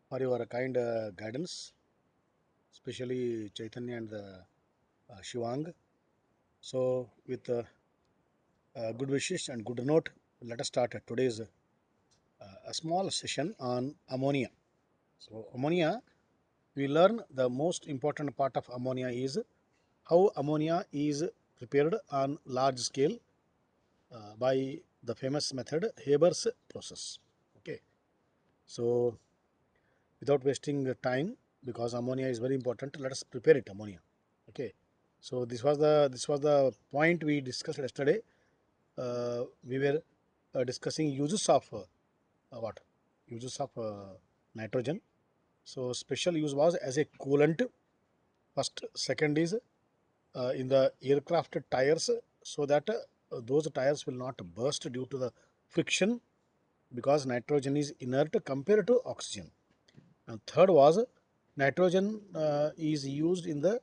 for your kind guidance, especially Chaitanya and Shivang. So, with good wishes and good note, let us start today's a small session on ammonia. So, ammonia, we learn the most important part of ammonia is how ammonia is prepared on large scale by the famous method Haber's process. Okay, so without wasting the time, because ammonia is very important, let us prepare it ammonia. Okay, so this was the point we discussed yesterday. We were discussing uses of what uses of nitrogen. So special use was as a coolant first. Second is in the aircraft tires, so that those tires will not burst due to the friction, because nitrogen is inert compared to oxygen. And third was nitrogen is used in the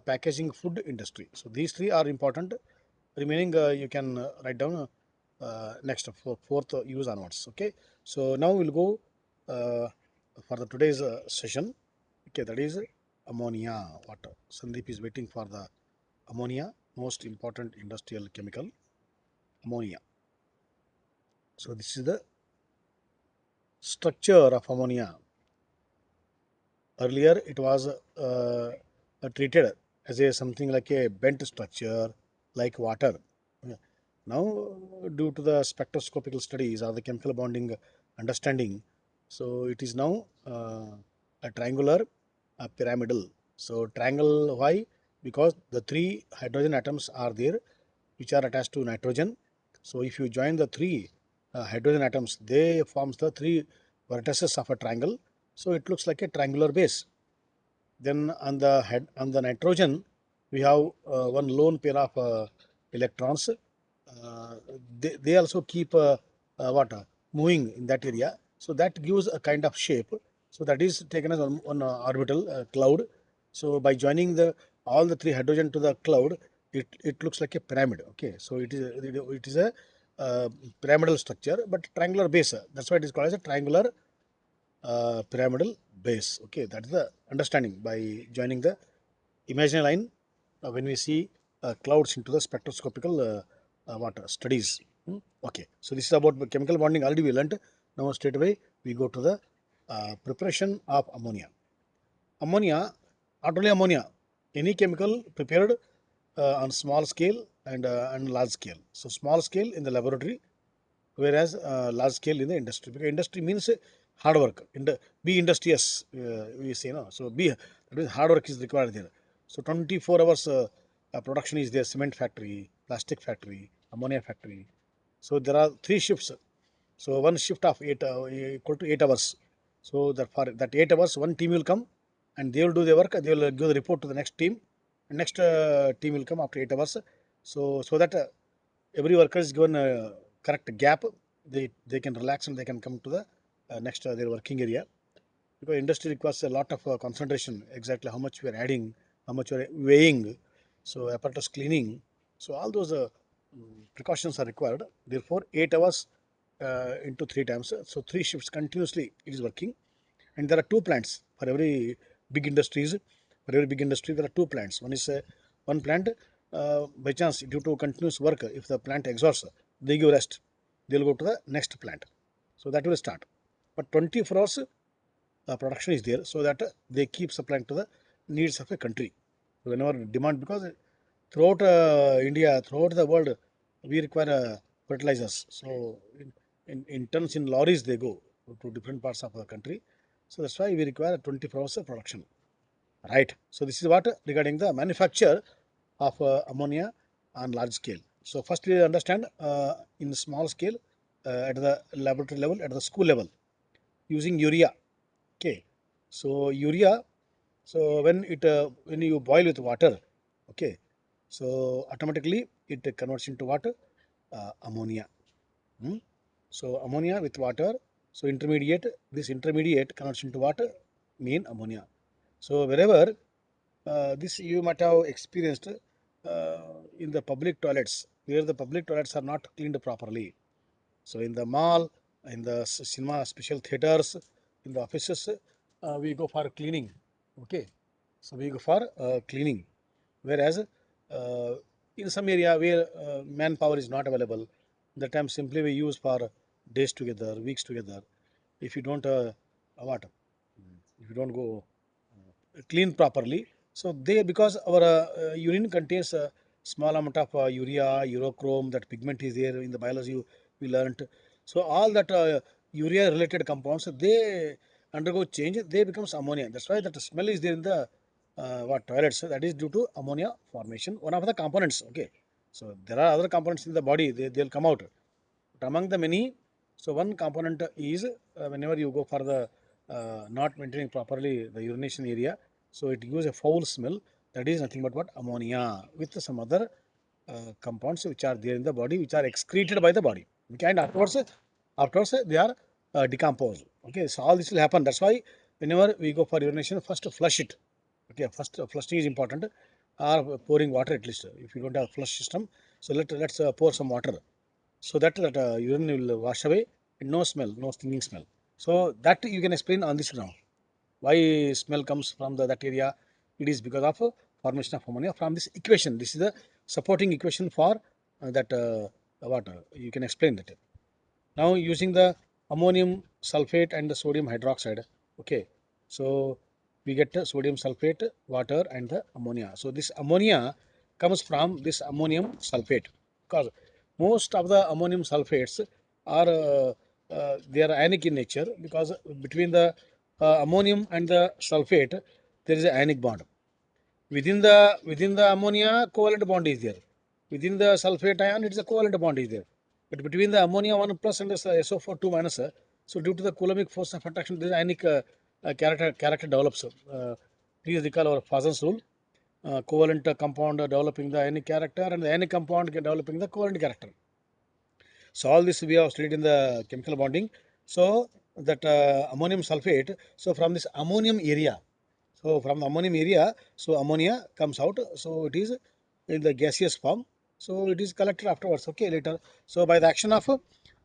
packaging food industry. So these three are important. Remaining you can write down next for fourth use onwards. Okay. So now we'll go for the today's session. Okay, that is ammonia. What Sandeep is waiting for the ammonia, most important industrial chemical, ammonia. So this is the structure of ammonia. Earlier, it was treated as a something like a bent structure, like water. Yeah. Now, due to the spectroscopical studies or the chemical bonding understanding, so it is now a triangular, a pyramidal. So, triangle, why? Because the three hydrogen atoms are there, which are attached to nitrogen. So, if you join the three hydrogen atoms, they forms the three vertices of a triangle. So it looks like a triangular base. Then on the head, on the nitrogen, we have one lone pair of electrons. They also keep what moving in that area. So that gives a kind of shape. So that is taken as one orbital cloud. So by joining the all the three hydrogen to the cloud, it looks like a pyramid. Okay, so it is a pyramidal structure, but triangular base. That's why it is called as a triangular pyramidal base. Okay, that is the understanding by joining the imaginary line when we see clouds into the spectroscopical water studies. Okay, so this is about chemical bonding. Already we learnt. Now straight away we go to the preparation of ammonia. Ammonia, not only ammonia, any chemical prepared on small scale and large scale. So small scale in the laboratory, whereas large scale in the industry, because industry means hard work. Be industrious, we say, no. So be, that means hard work is required there. So 24 hours production is there: cement factory, plastic factory, ammonia factory. So there are three shifts. So one shift of 8 equal to 8 hours. So that for that 8 hours, one team will come and they will do their work. They will give the report to the next team. And next team will come after 8 hours. So that every worker is given a correct gap. They can relax and they can come to the next their working area, because industry requires a lot of concentration. Exactly how much we are adding, how much we are weighing. So apparatus cleaning. So all those precautions are required. Therefore, 8 hours into three times. So three shifts continuously it is working, and there are two plants for every big industries. For every big industry, there are two plants. One is one plant. By chance, due to continuous work, if the plant exhausts, they give rest. They'll go to the next plant. So that will start. But 24 hours production is there, so that they keep supplying to the needs of a country whenever demand, because throughout India, throughout the world, we require fertilizers. So in tons, in lorries they go to different parts of the country. So that's why we require 24 hours of production, right? So this is what regarding the manufacture of ammonia on large scale. So first we understand in small scale, at the laboratory level, at the school level, using urea. Okay, so urea. So when you boil with water, okay, so automatically it converts into what? Ammonia. Hmm? So ammonia with water. So intermediate. This intermediate converts into what? Main ammonia. So wherever this you might have experienced in the public toilets, where the public toilets are not cleaned properly. So in the mall, in the cinema, special theaters, in the offices, we go for cleaning. Okay, so we go for cleaning. Whereas in some area where manpower is not available, that time simply we use for days together, weeks together. If you don't what, if you don't go clean properly, so they, because our urine contains a small amount of urea, urochrome, that pigment is there in the biology we learnt. So all that urea related compounds, they undergo change, they becomes ammonia. That's why that smell is there in the what, toilets. That is due to ammonia formation, one of the components. Okay, so there are other components in the body, they'll come out. But among the many, so one component is whenever you go for the not maintaining properly the urination area, so it gives a foul smell. That is nothing but what, ammonia with some other compounds which are there in the body, which are excreted by the body. Okay, and afterwards they are decomposed. Okay, so all this will happen. That's why whenever we go for urination, first flush it. Okay, first flushing is important, or pouring water at least. If you don't have flush system, so let's pour some water, so that urine will wash away and no smell, no stinking smell. So that you can explain on this now. Why smell comes from that area? It is because of formation of ammonia from this equation. This is the supporting equation for that water. You can explain that. Now using the ammonium sulfate and the sodium hydroxide. Okay, so we get the sodium sulfate, water, and the ammonia. So this ammonia comes from this ammonium sulfate, because most of the ammonium sulfates are they are ionic in nature, because between the ammonium and the sulfate there is an ionic bond. Within the ammonia, covalent bond is there. Within the sulfate ion, it is a covalent bond is there. But between the ammonia 1 plus and the SO4 2 minus, so due to the coulombic force of attraction, this ionic character develops. Please recall our Fazan's rule. Covalent compound developing the ionic character, and the ionic compound developing the covalent character. So all this we have studied in the chemical bonding. So that ammonium sulfate, so from this ammonium area, so from the ammonium area, so ammonia comes out. So it is in the gaseous form. So it is collected afterwards. Okay, later. So by the action of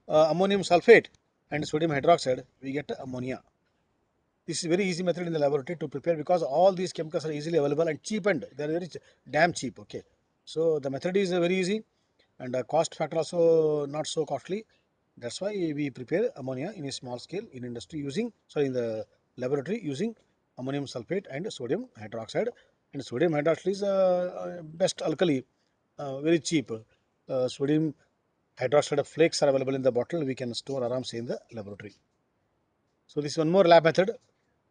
ammonium sulfate and sodium hydroxide, we get ammonia. This is very easy method in the laboratory to prepare, because all these chemicals are easily available and cheap, and they are very damn cheap. Okay, so the method is very easy, and cost factor also not so costly. That's why we prepare ammonia in a small scale in industry using, sorry, in the laboratory using ammonium sulfate and sodium hydroxide. And sodium hydroxide is best alkali, very cheap. Sodium hydroxide flakes are available in the bottle. We can store aram in the laboratory. So this is one more lab method.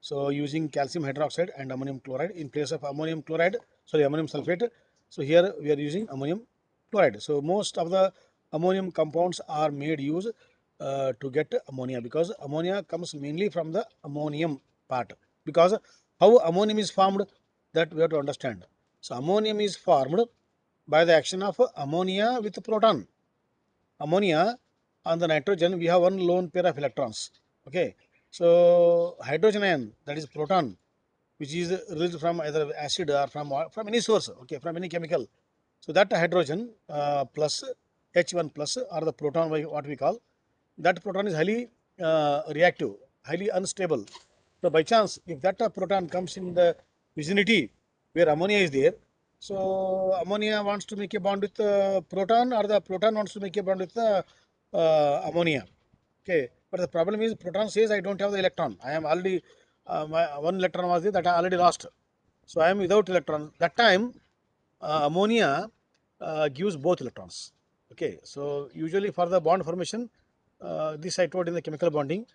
So using calcium hydroxide and ammonium chloride in place of ammonium chloride, sorry, ammonium sulfate. So here we are using ammonium chloride. So most of the ammonium compounds are made use to get ammonia, because ammonia comes mainly from the ammonium part. Because how ammonium is formed, that we have to understand. So ammonium is formed by the action of ammonia with proton. Ammonia on the nitrogen, we have one lone pair of electrons. Okay, so hydrogen ion, that is proton, which is released from either acid or from any source. Okay, from any chemical. So that hydrogen plus H1 plus, or the proton, what we call, that proton is highly reactive, highly unstable. So by chance, if that proton comes in the vicinity where ammonia is there, so ammonia wants to make a bond with proton, or the proton wants to make a bond with the ammonia. Okay, but the problem is proton says I don't have the electron. I am already my one electron was there, that I already lost. So I am without electron. That time ammonia gives both electrons. Okay, so usually for the bond formation, this I told in the chemical bonding.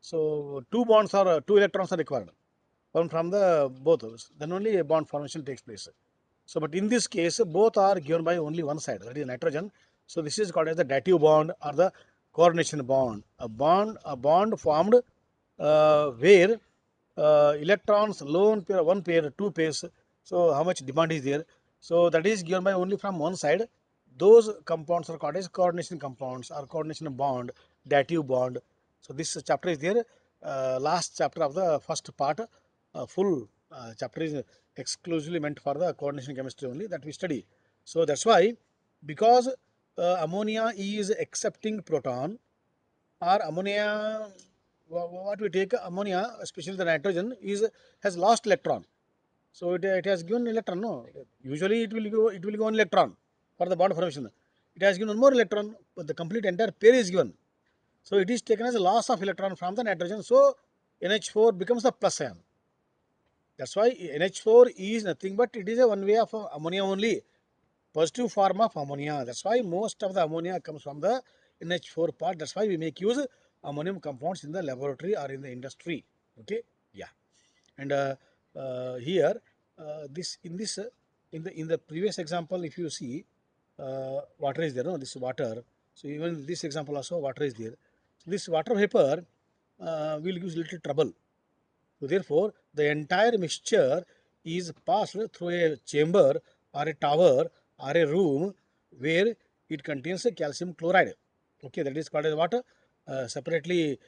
So two electrons are required, one from the both. Then only a bond formation takes place. So, but in this case, both are given by only one side, that is nitrogen. So this is called as the dative bond or the coordination bond. A bond formed where electrons, lone pair, one pair, two pairs. So how much demand is there? So that is given by only from one side. Those compounds are called as coordination compounds or coordination bond, dative bond. So this chapter is there. Last chapter of the first part, full chapter is exclusively meant for the coordination chemistry only that we study. So that's why, because ammonia is accepting proton, or ammonia what we take ammonia, especially the nitrogen, has lost electron. So it has given electron. No, usually it will go on electron for the bond formation. It has given one more electron, but the complete entire pair is given. So it is taken as a loss of electron from the nitrogen. So NH4 becomes the plus ion. That's why NH4 is nothing but it is a one way of ammonia only, positive form of ammonia. That's why most of the ammonia comes from the NH4 part. That's why we make use ammonium compounds in the laboratory or in the industry. Okay, yeah. And here, this in this in the previous example, if you see, water is there. No, this water. So even this example also water is there. So this water vapor will give little trouble. So therefore, the entire mixture is passed through a chamber or a tower or a room where it contains a calcium chloride. Okay, that is called as what? Separately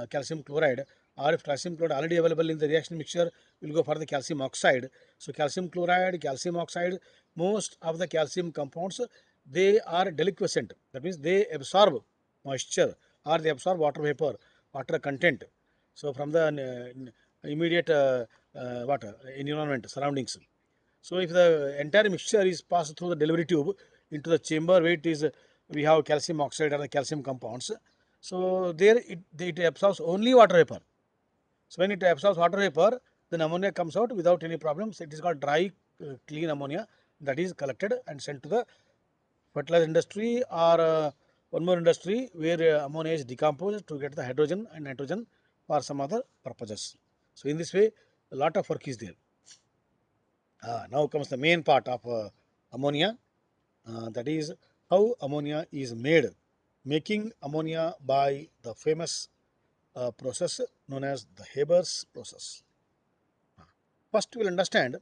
calcium chloride, or if calcium chloride already available in the reaction mixture, we'll go for the calcium oxide. So calcium chloride, calcium oxide, most of the calcium compounds, they are deliquescent. That means they absorb moisture or they absorb water vapor, water content. So from the immediate environment, surroundings. So if the entire mixture is passed through the delivery tube into the chamber where it is, we have calcium oxide or the calcium compounds. So there it absorbs only water vapor. So when it absorbs water vapor, then ammonia comes out without any problems. It is called dry, clean ammonia that is collected and sent to the fertilizer industry or one more industry where ammonia is decomposed to get the hydrogen and nitrogen for some other purposes. So in this way, a lot of work is there. Now comes the main part of ammonia, that is how ammonia is made. Making ammonia by the famous process known as the Haber's process. First, we will understand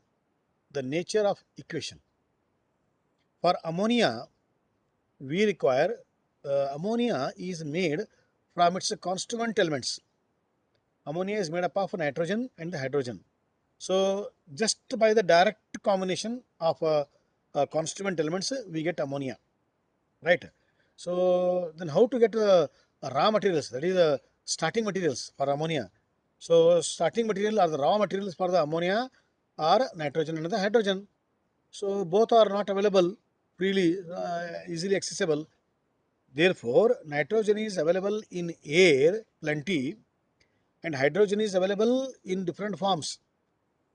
the nature of equation. For ammonia, we require ammonia is made from its constituent elements. Ammonia is made up of nitrogen and hydrogen. So just by the direct combination of constituent elements, we get ammonia, right? So then how to get raw materials, that is the starting materials for ammonia. So starting material or the raw materials for the ammonia are nitrogen and the hydrogen. So both are not available freely, easily accessible. Therefore, nitrogen is available in air plenty and hydrogen is available in different forms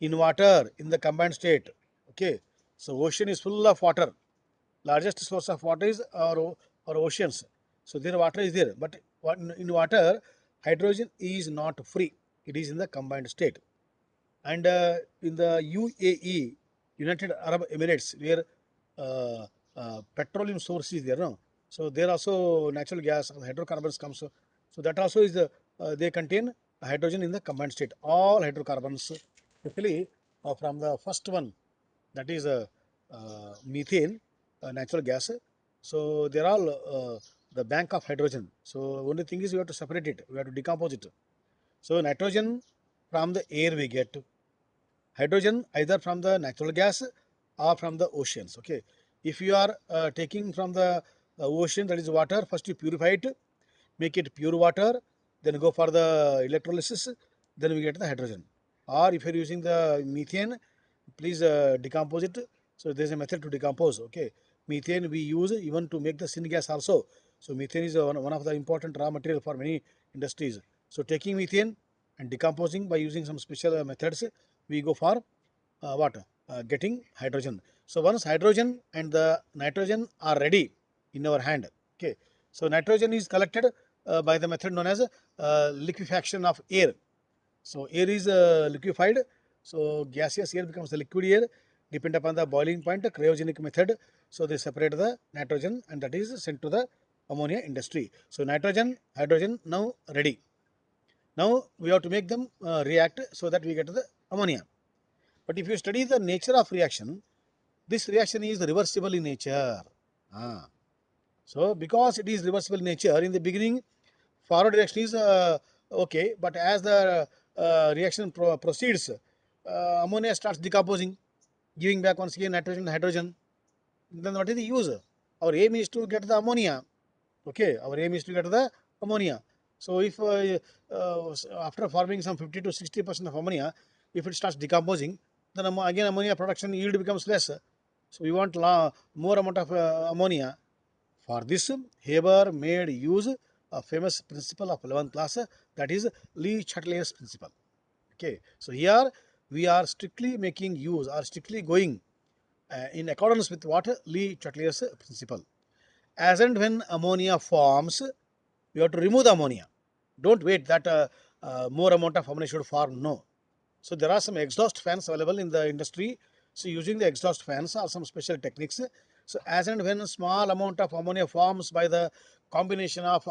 in water in the combined state. Okay, so ocean is full of water. Largest source of water is our oceans. So there water is there, but in water hydrogen is not free. It is in the combined state. And in the UAE, United Arab Emirates, where petroleum source is there, no? So there also natural gas and hydrocarbons comes. So that also is the they contain hydrogen in the combined state. All hydrocarbons, especially from the first one, that is methane, natural gas. So they are all the bank of hydrogen. So only thing is we have to separate it. We have to decompose it. So nitrogen from the air we get, hydrogen either from the natural gas or from the oceans. Okay, if you are taking from the ocean, that is water, first you purify it, make it pure water, then go for the electrolysis, then we get the hydrogen. Or if you are using the methane, please decompose it. So there is a method to decompose. Okay, methane we use even to make the syngas also. So methane is one of the important raw material for many industries. So taking methane and decomposing by using some special methods, we go for what? Getting hydrogen. So once hydrogen and the nitrogen are ready in our hand, okay. So nitrogen is collected by the method known as liquefaction of air. So air is liquefied. So gaseous air becomes the liquid air. Depend upon the boiling point, cryogenic method. So they separate the nitrogen and that is sent to the ammonia industry. So nitrogen, hydrogen now ready. Now we have to make them react so that we get the ammonia. But if you study the nature of reaction, this reaction is reversible in nature. Ah. So because it is reversible in nature, in the beginning, forward reaction is okay, but as the reaction proceeds, ammonia starts decomposing, giving back once again nitrogen and hydrogen. Then what is the use? Our aim is to get the ammonia. Okay, our aim is to get the ammonia. So if after forming some 50 to 60% of ammonia, if it starts decomposing, then again ammonia production yield becomes less. So we want more amount of ammonia. For this, Haber made use of famous principle of 11th class, that is Le-Chatelier's principle. Okay, so here we are strictly making use or strictly going in accordance with what Le-Chatelier's principle. As and when ammonia forms, you have to remove the ammonia. Don't wait that more amount of ammonia should form. No. So there are some exhaust fans available in the industry. So using the exhaust fans are some special techniques. So as and when a small amount of ammonia forms by the combination of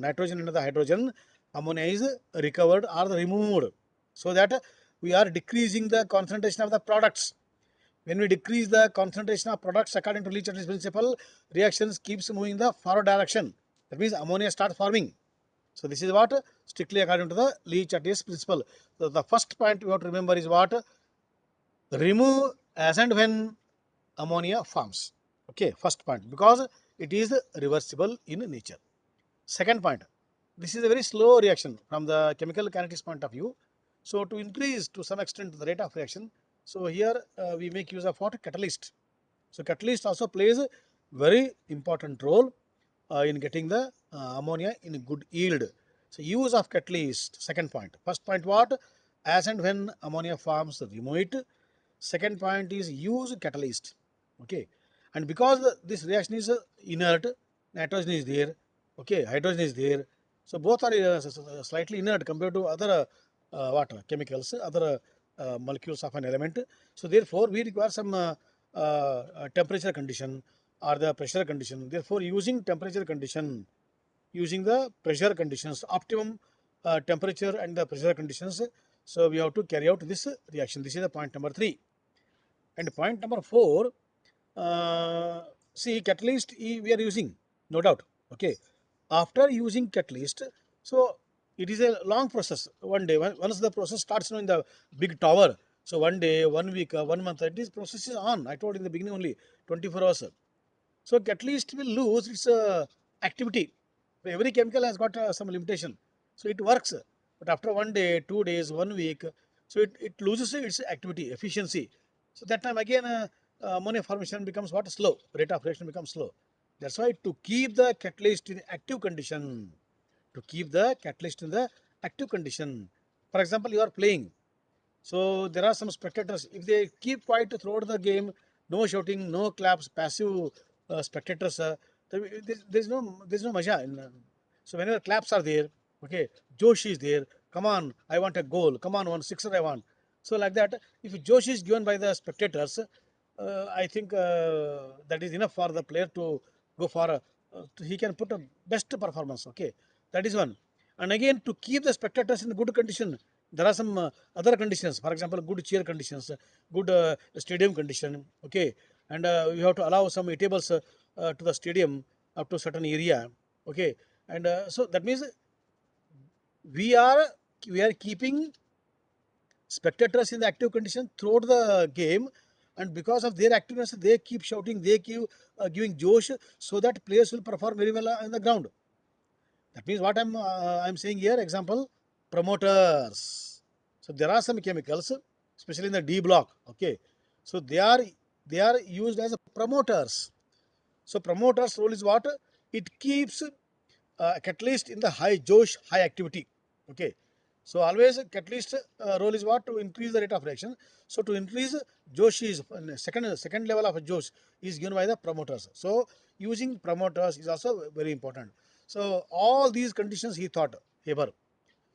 nitrogen and the hydrogen, ammonia is recovered or removed, so that we are decreasing the concentration of the products. When we decrease the concentration of products according to Le-Chatelier's principle, reactions keeps moving the forward direction. That means ammonia starts forming. So this is what strictly according to the Le-Chatelier's principle. So the first point you have to remember is what? Remove as and when ammonia forms. Okay, first point, because it is reversible in nature. Second point, this is a very slow reaction from the chemical kinetics point of view. So to increase to some extent the rate of reaction, so here we make use of what? Catalyst. So catalyst also plays a very important role in getting the ammonia in good yield. So use of catalyst, second point. First point what? As and when ammonia forms, remove it. Second point is use catalyst. Okay, and because this reaction is inert, nitrogen is there, okay, hydrogen is there, so both are slightly inert compared to other what chemicals, other molecules of an element. So therefore we require some temperature condition or the pressure condition. Therefore using temperature condition, using the pressure conditions, optimum temperature and the pressure conditions, so we have to carry out this reaction. This is the point number 3. And point number 4, see, catalyst we are using, no doubt. Okay, after using catalyst, so it is a long process. One day, once the process starts in the big tower, so one day, 1 week, 1 month, this process is on. I told in the beginning only 24 hours. So catalyst will lose its activity. Every chemical has got some limitation. So it works, but after 1 day, 2 days, 1 week, so it loses its activity, efficiency. So that time again ammonia formation becomes what? Slow. Rate of reaction becomes slow. That's why to keep the catalyst in active condition, to keep the catalyst in the active condition. For example, you are playing. So there are some spectators. If they keep quiet throughout the game, no shouting, no claps, passive spectators, there's no maja. So whenever claps are there, okay, Josh is there. Come on, I want a goal. Come on, one sixer I want. So like that, if Josh is given by the spectators, I think that is enough for the player to go for. He can put a best performance. Okay, that is one. And again, to keep the spectators in good condition, there are some other conditions. For example, good chair conditions, good stadium condition. Okay, and you have to allow some tables to the stadium up to certain area. Okay, and so that means we are we are keeping spectators in the active condition throughout the game, and because of their activeness they keep shouting, they keep giving josh, so that players will perform very well on the ground. That means what I'm saying here, example, promoters. So there are some chemicals, especially in the D block. Okay, so they are used as promoters. So promoters role is what? It keeps catalyst in the high josh, high activity. Okay, so always catalyst role is what? To increase the rate of reaction. So to increase josh is second level of josh is given by the promoters. So using promoters is also very important. So all these conditions he thought, Haber,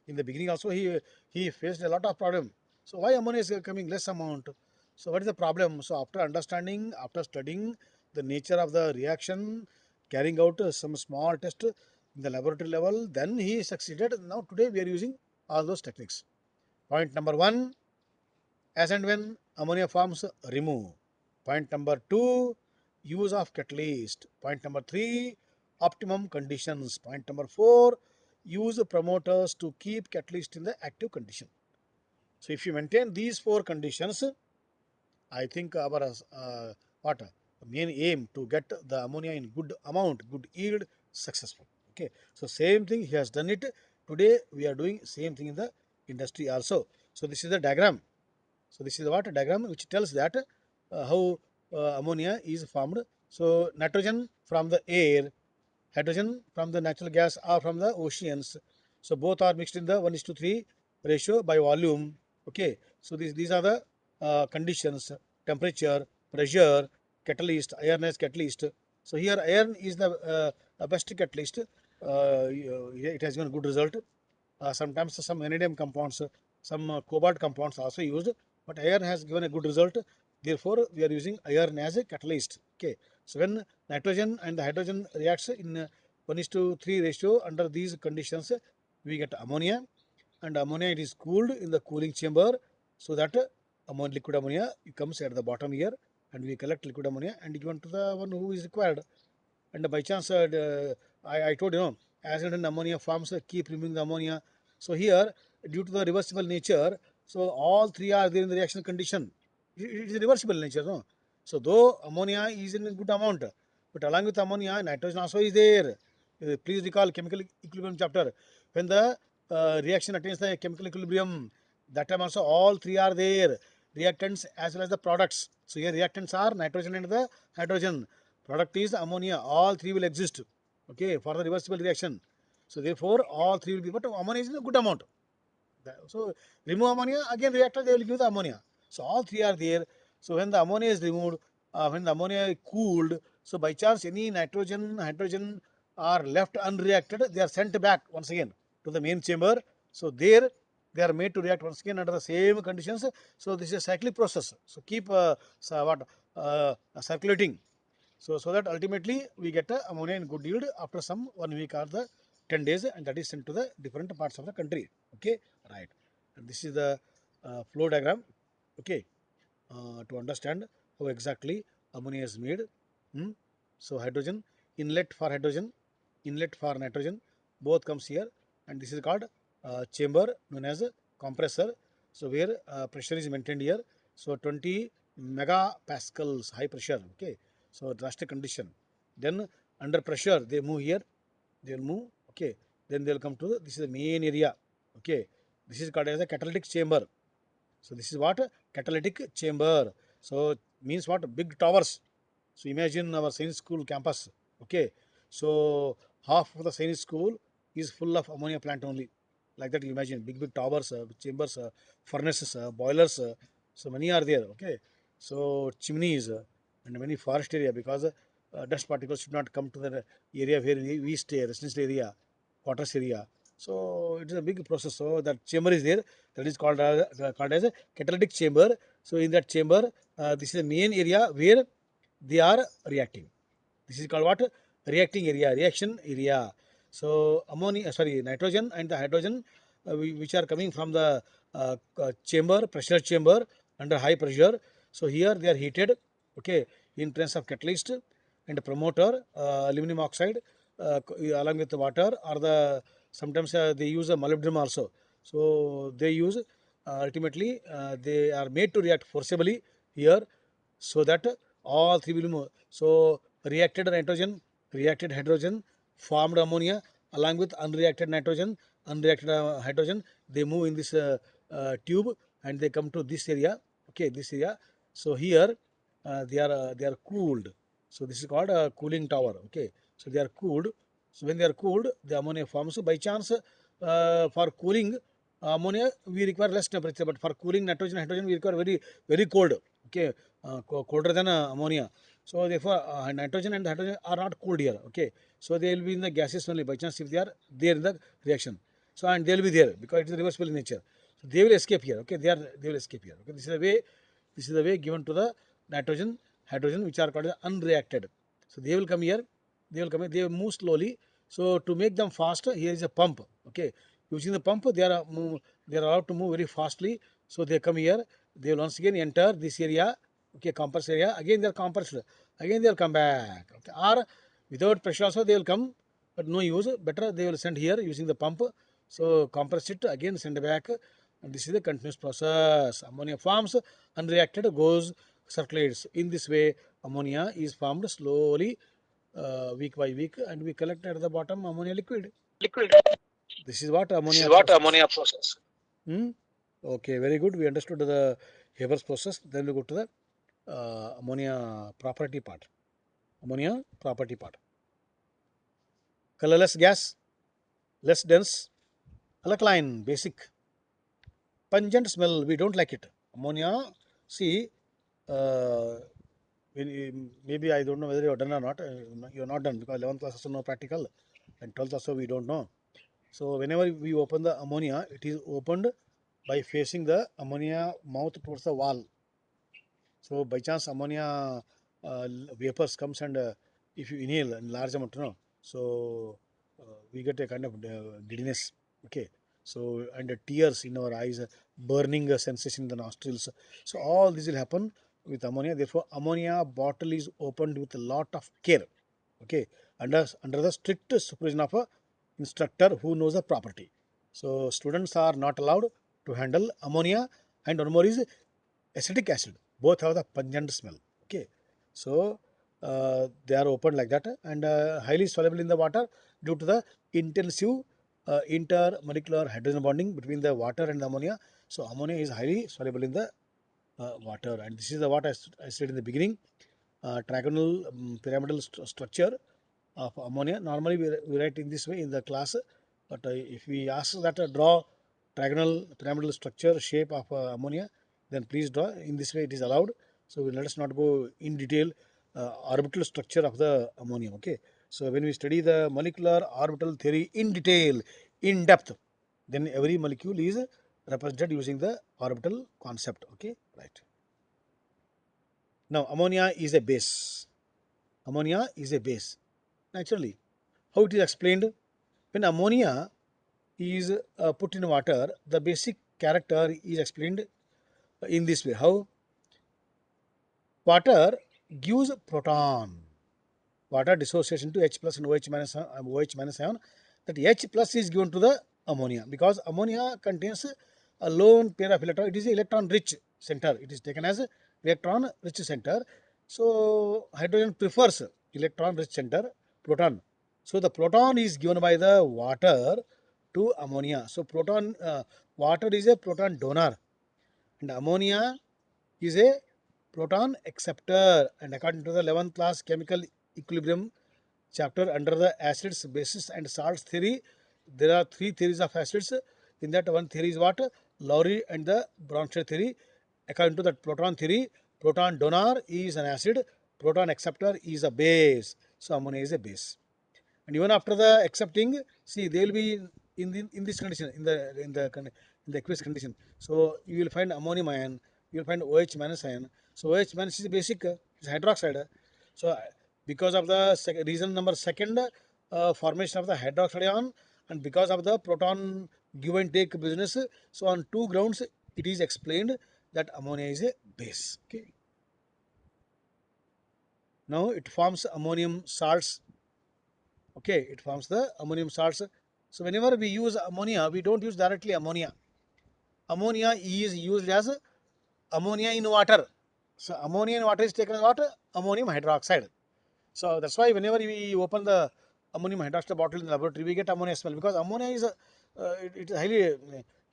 in the beginning also he faced a lot of problem. So why ammonia is coming less amount? So what is the problem? So after understanding, after studying the nature of the reaction, carrying out some small test in the laboratory level, then he succeeded. Now today we are using all those techniques. Point number 1, as and when ammonia forms, remove. Point number 2, use of catalyst. Point number 3, optimum conditions. Point number 4, use promoters to keep catalyst in the active condition. So if you maintain these 4 conditions, I think our what main aim to get the ammonia in good amount, good yield, successful. Okay, so same thing he has done it. Today we are doing same thing in the industry also. So this is the diagram. So this is what diagram which tells that how ammonia is formed. So nitrogen from the air, hydrogen from the natural gas or from the oceans. So both are mixed in the 1:3 ratio by volume. Okay. So these are the conditions: temperature, pressure, catalyst, iron as catalyst. So here iron is the best catalyst. It has given good result. Sometimes some vanadium compounds, some cobalt compounds also used, but iron has given a good result. Therefore, we are using iron as a catalyst. Okay. So when nitrogen and the hydrogen reacts in 1:3 ratio under these conditions, we get ammonia, and ammonia it is cooled in the cooling chamber, so that liquid ammonia comes at the bottom here, and we collect liquid ammonia and given to the one who is required. And by chance, I told you, acid and ammonia forms keep removing the ammonia. So here, due to the reversible nature, so all three are there in the reaction condition. It is reversible nature, no? So though ammonia is in a good amount, but along with ammonia, nitrogen also is there. Please recall chemical equilibrium chapter. When the reaction attains the chemical equilibrium, that time also all three are there. Reactants as well as the products. So here reactants are nitrogen and the hydrogen. Product is ammonia. All three will exist. Okay, for the reversible reaction. So therefore, all three will be. But ammonia is in a good amount. So remove ammonia, again reactor they will give the ammonia. So all three are there. So when the ammonia is removed, when the ammonia is cooled, so by chance any nitrogen, hydrogen are left unreacted, they are sent back once again to the main chamber. So there they are made to react once again under the same conditions. So this is a cyclic process. So keep circulating. So that ultimately we get ammonia in good yield after some 1 week or the 10 days, and that is sent to the different parts of the country. Okay, right. And this is the flow diagram. Okay, to understand how exactly ammonia is made. Hmm. So hydrogen, inlet for nitrogen, both comes here, and this is called chamber known as a compressor. So where pressure is maintained here. So 20 megapascals high pressure. Okay, so drastic condition. Then under pressure they move here, they will move. Okay, then they will come to this is the main area. Okay, this is called as a catalytic chamber. So this is what catalytic chamber. So means what, big towers. So imagine our science school campus. Okay, so half of the science school is full of ammonia plant only. Like that, you imagine big towers, chambers, furnaces, boilers. So many are there. Okay, so chimneys and many forest area, because dust particles should not come to the area where we stay, residential area, quarters area. So it is a big process. So that chamber is there. That is called as a catalytic chamber. So in that chamber, this is the main area where they are reacting. This is called what? Reacting area, reaction area. So ammonia, sorry, nitrogen and the hydrogen, which are coming from the chamber, pressure chamber under high pressure. So here they are heated, okay, in presence of catalyst and promoter, aluminum oxide, along with the water, or the sometimes they use a molybdenum also. So they use ultimately they are made to react forcibly here, so that all three will move. So reacted nitrogen, reacted hydrogen, formed ammonia along with unreacted nitrogen, unreacted hydrogen. They move in this tube and they come to this area. Okay, this area. So here they are cooled. So this is called a cooling tower. Okay, so they are cooled. So when they are cooled, the ammonia forms. So by chance, for cooling ammonia, we require less temperature, but for cooling nitrogen, hydrogen, we require very cold. Okay, colder than ammonia. So therefore, nitrogen and hydrogen are not cooled here. Okay, so they will be in the gases only by chance if they are there in the reaction. So and they will be there because it is reversible in nature. So they will escape here. Okay, they will escape here. Okay, this is the way. This is the way given to the nitrogen, hydrogen, which are called as unreacted. So they will come here. They will come here. They will move slowly. So to make them faster, here is a pump. Okay, using the pump, they are allowed to move very fastly. So they come here. They will once again enter this area. Okay, compressed area. Again they are compressed. Again they will come back. Okay, or without pressure also they will come, but no use. Better they will send here using the pump. So compress it again, send back. And this is the continuous process. Ammonia forms, unreacted goes, circulates. In this way, ammonia is formed slowly, week by week, and we collect at the bottom ammonia liquid. Liquid. This is what This is ammonia what process. ammonia process. Hmm? Okay, very good. We understood the Haber's process. Then we go to the ammonia property part. Ammonia property part. Colorless gas, less dense, alkaline, basic, pungent smell. We don't like it. Ammonia. See, uh, maybe I don't know whether you are done or not. You are not done because 11th class also no practical, and 12th also we don't know. So whenever we open the ammonia, it is opened by facing the ammonia mouth towards the wall. So by chance ammonia vapors comes and if you inhale in large amount, so we get a kind of giddiness. Okay, so and tears in our eyes, burning sensation in the nostrils. So all this will happen with ammonia. Therefore, ammonia bottle is opened with a lot of care. Okay, under the strict supervision of a instructor who knows the property. So students are not allowed to handle ammonia, and one more is acetic acid. Both have the pungent smell. Okay, so they are opened like that and highly soluble in the water due to the intensive intermolecular hydrogen bonding between the water and the ammonia. So ammonia is highly soluble in the water, and this is the what I said in the beginning. Trigonal pyramidal structure of ammonia. Normally we write in this way in the class, but if we ask that draw trigonal pyramidal structure shape of ammonia, then please draw. In this way it is allowed. So let us not go in detail orbital structure of the ammonium. Okay. So when we study the molecular orbital theory in detail, in depth, then every molecule is represented using the orbital concept. Okay, right. Now ammonia is a base. Ammonia is a base. Naturally, how it is explained? When ammonia is put in water, the basic character is explained in this way. How? Water gives proton. Water dissociation to H plus and OH minus ion. That H plus is given to the ammonia because ammonia contains a lone pair of electrons. It is an electron rich center. It is taken as electron rich center. So hydrogen prefers electron rich center, proton. So the proton is given by the water to ammonia. So water is a proton donor, and ammonia is a proton acceptor. And according to the 11th class chemical equilibrium chapter under the acids, bases, and salts theory, there are three theories of acids. In that, one theory is what? Lowry and the Bronsted theory. According to that proton theory, proton donor is an acid, proton acceptor is a base. So ammonia is a base. And even after the accepting, see they will be in this condition, in the aqueous condition. So you will find ammonium ion, you will find OH minus ion. So OH minus is basic, it's hydroxide. So because of the reason number second, formation of the hydroxide ion, and because of the proton give and take business, so on two grounds it is explained that ammonia is a base. Okay. Now it forms ammonium salts. Okay, it forms the ammonium salts. So whenever we use ammonia, we don't use directly ammonia. Ammonia is used as ammonia in water. So ammonia in water is taken as what? Ammonium hydroxide. So that's why whenever we open the ammonium hydroxide bottle in the laboratory, we get ammonia smell because ammonia is it is highly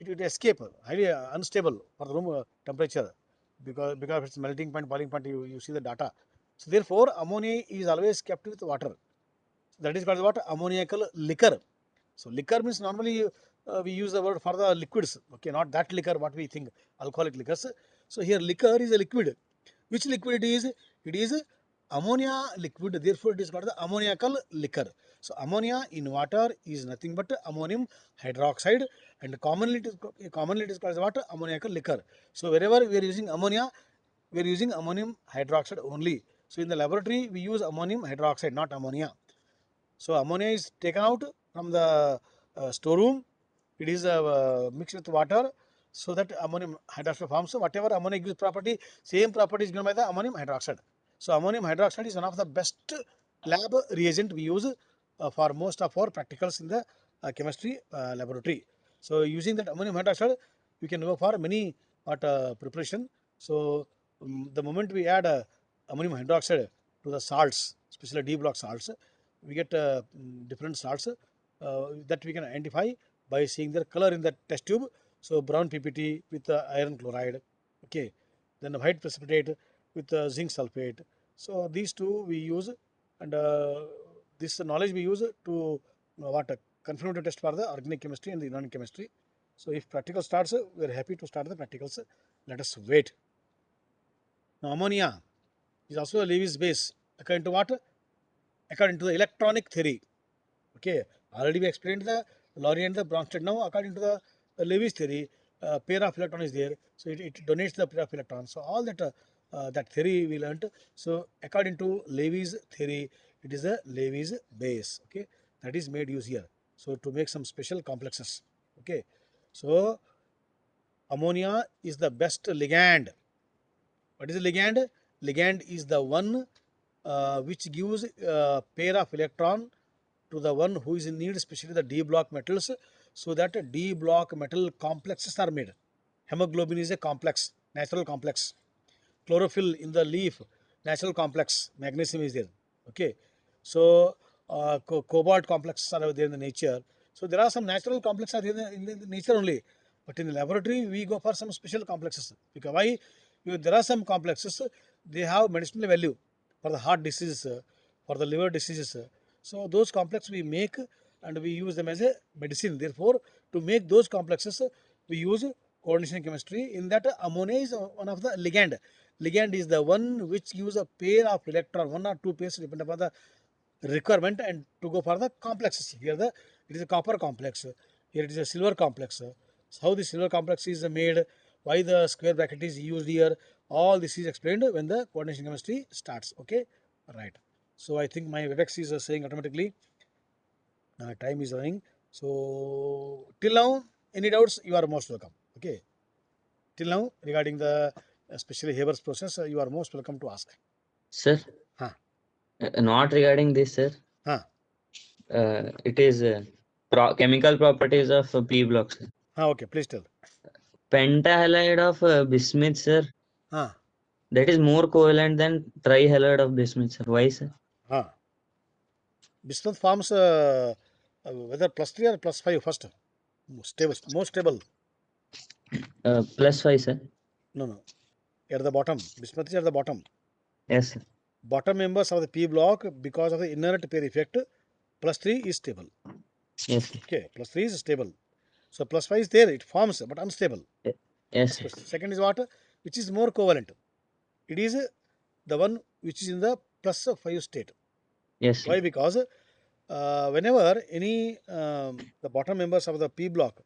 it escape highly unstable for the room temperature because of its melting point, boiling point. You see the data. So therefore, ammonia is always kept with water. That is called what? Ammoniacal liquor. So liquor means normally we use the word for the liquids. Okay, not that liquor what we think alcoholic liquors. So here liquor is a liquid. Which liquid it is? It is ammonia liquid. Therefore, it is called the ammoniacal liquor. So ammonia in water is nothing but ammonium hydroxide, and commonly it is called what? Ammoniacal liquor. So wherever we are using ammonia, we are using ammonium hydroxide only. So in the laboratory we use ammonium hydroxide, not ammonia. So ammonia is taken out from the storeroom. It is mixed with water so that ammonium hydroxide forms. So whatever ammonia gives property, same property is given by the ammonium hydroxide. So ammonium hydroxide is one of the best lab reagent we use for most of our practicals in the chemistry laboratory. So using that ammonium hydroxide, we can go for many preparation. So the moment we add ammonium hydroxide to the salts, especially D block salts, we get different salts that we can identify by seeing their color in the test tube. So brown PPT with iron chloride, okay, then white precipitate with zinc sulfate. So these two we use, and this knowledge we use to confirm to test for the organic chemistry and the inorganic chemistry. So if practical starts, we are happy to start the practicals. Let us wait. Now ammonia is also a Lewis base. According to what? According to the electronic theory. Okay, already we explained the Lorry and the Bronsted. Now, according to the Lewis theory, pair of electron is there, so it donates the pair of electrons. So all that theory we learnt. So according to Lewis theory, it is a Lewis base. Okay, that is made use here. So to make some special complexes. Okay, so ammonia is the best ligand. What is a ligand? Ligand is the one which gives a pair of electron to the one who is in need, especially the D block metals, so that D block metal complexes are made. Hemoglobin is a complex, natural complex. Chlorophyll in the leaf, natural complex. Magnesium is there. Okay, so cobalt complexes are there in the nature. So there are some natural complexes are there in the nature only, but in the laboratory we go for some special complexes. Because why? Because there are some complexes, they have medicinal value for the heart diseases, for the liver diseases. So those complexes we make and we use them as a medicine. Therefore, to make those complexes, we use coordination chemistry. In that, ammonia is one of the ligand. Ligand is the one which gives a pair of electron, one or two pairs depending upon the requirement, and to go for the complexes. Here it is a copper complex. Here it is a silver complex. So how the silver complex is made, why the square bracket is used here, all this is explained when the coordination chemistry starts. Okay, right. So I think my Webex is saying automatically time is running. So till now, any doubts, you are most welcome. Okay, till now regarding the especially Haber's process, you are most welcome to ask. Sir, Huh. Not regarding this, sir. Huh. It is chemical properties of P blocks. Okay, please tell. Pentahalide of bismuth, sir. Huh. That is more covalent than trihalide of bismuth, sir. Why, sir? Huh. Bismuth forms whether +3 or +5 first. More stable. +5, sir. No. At the bottom. Bismuth is at the bottom. Yes, sir. Bottom members of the P block, because of the inert pair effect, +3 is stable. Yes, sir. Okay, +3 is stable. So +5 is there, it forms but unstable. Yes, sir. Second is what? Which is more covalent. It is the one which is in the +5 state. Yes, sir. Why? Because whenever any the bottom members of the P block,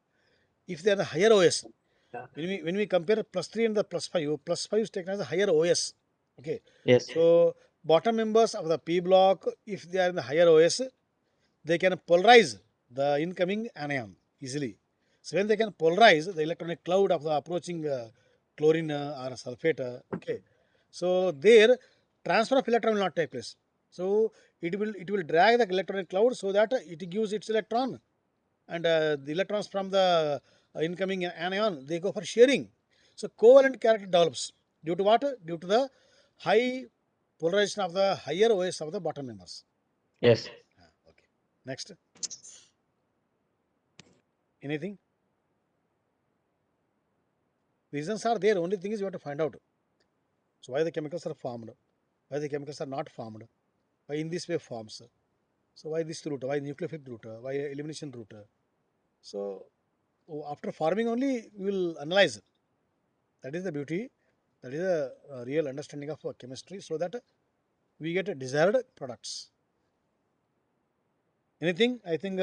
if they are the higher OS, when we compare +3 and the +5, +5 is taken as a higher OS. Okay. Yes. So bottom members of the P block, if they are in the higher OS, they can polarize the incoming anion easily. So when they can polarize the electronic cloud of the approaching chlorine or sulfate, okay. So there transfer of electron will not take place. So it will drag the electronic cloud so that it gives its electron, and the electrons from the incoming anion, they go for sharing. So covalent character develops due to what? Due to the high polarization of the higher OS of the bottom members. Yes. Okay. Next. Anything? Reasons are there. Only thing is you have to find out. So why the chemicals are formed? Why the chemicals are not formed? Why in this way forms? So why this route? Why nucleophilic route? Why elimination route? So after forming only we will analyze. That is the beauty. That is a real understanding of chemistry, so that we get desired products. Anything? I think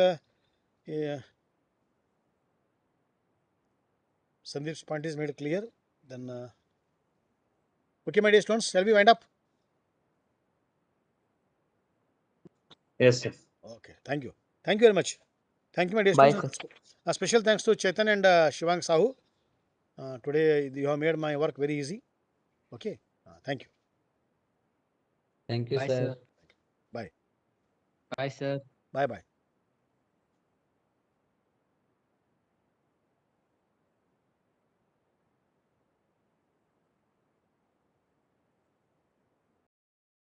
Sandeep's point is made clear. Then, okay, my dear students, shall we wind up? Yes, sir. Okay, thank you. Thank you very much. Thank you, my dear Bye, students. sir. A special thanks to Chetan and Shivang Sahu. Today you have made my work very easy. Okay, thank you. Thank you, Bye, sir. sir. Bye. Bye, sir. Bye bye.